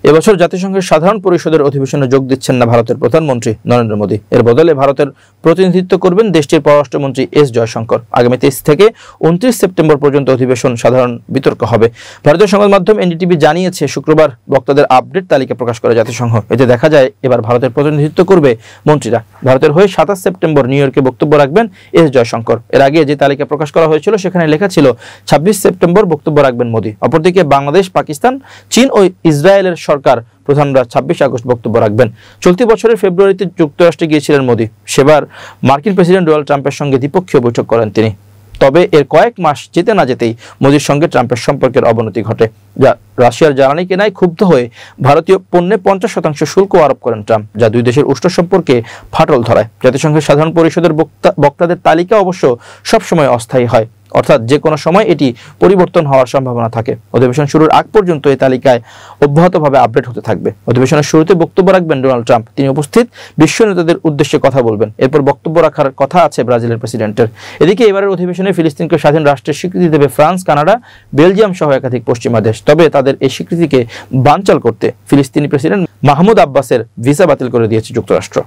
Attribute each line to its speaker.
Speaker 1: এবছর জাতিসংঘের সাধারণ পরিষদের অধিবেশনে যোগ দিচ্ছেন না ভারতের প্রধানমন্ত্রী নরেন্দ্র মোদী। এর বদলে ভারতের প্রতিনিধিত্ব করবেন দেশটির পররাষ্ট্রমন্ত্রী এস জয়শঙ্কর। আগামী 23 থেকে 29 সেপ্টেম্বর পর্যন্ত অধিবেশন সাধারণ বিতর্ক হবে। ভারতীয় সংবাদ মাধ্যম এনডিটিভি জানিয়েছে, শুক্রবার বক্তাদের আপডেট তালিকা প্রকাশ করে জাতিসংঘ। এতে দেখা যায় এবার ভারতের প্রতিনিধিত্ব করবে মন্ত্রীরা। ভারতের হয়ে 27 সেপ্টেম্বর নিউ ইয়র্কে বক্তব্য রাখবেন এস জয়শঙ্কর। এর আগে যে তালিকা প্রকাশ করা হয়েছিল সেখানে লেখা ছিল 26 সেপ্টেম্বর বক্তব্য রাখবেন মোদী। অপরদিকে বাংলাদেশ, পাকিস্তান, চীন ও ইসরায়েলের সরকার প্রধানরা 26 আগস্ট বক্তব্য রাখবেন। চলতি বছরের ফেব্রুয়ারিতে যুক্তরাষ্ট্রে গিয়েছিলেন মোদী। সেবার মার্কিন প্রেসিডেন্ট ডোনাল্ড ট্রাম্পের সঙ্গে দ্বিপক্ষীয় বৈঠক করেন তিনি। তবে এর কয়েক মাস যেতে না যেতেই মোদীর সঙ্গে ট্রাম্পের সম্পর্কের অবনতি ঘটে। রাশিয়ার জ্বালানি কেনায় ক্ষুব্ধ হয়ে ভারতীয় পণ্যে 50% শুল্ক আরোপ করেন ট্রাম্প, যা দুই দেশের উষ্ণ সম্পর্কে ফাটল ধরায়। জাতিসংঘের সাধারণ পরিষদের বক্তাদের তালিকা অবশ্য সবসময় অস্থায়ী হয়, অর্থাৎ যে কোনো সময় এটি পরিবর্তন হওয়ার সম্ভাবনা থাকে। অধিবেশন শুরুর আগ পর্যন্ত এই তালিকায় অব্যাহতভাবে আপডেট হতে থাকবে। অধিবেশনের শুরুতে বক্তব্য রাখবেন ডোনাল্ড ট্রাম্প। তিনি উপস্থিত বিশ্ব নেতাদের উদ্দেশ্যে কথা বলবেন। এরপর বক্তব্য রাখার কথা আছে ব্রাজিলের প্রেসিডেন্টের। এদিকে এবারের অধিবেশনে ফিলিস্তিনকে স্বাধীন রাষ্ট্রের স্বীকৃতি দেবে ফ্রান্স, কানাডা, বেলজিয়াম সহ একাধিক পশ্চিমা দেশ। তবে তাদের এই স্বীকৃতিকে বানচাল করতে ফিলিস্তিনি প্রেসিডেন্ট মাহমুদ আব্বাসের ভিসা বাতিল করে দিয়েছে যুক্তরাষ্ট্র।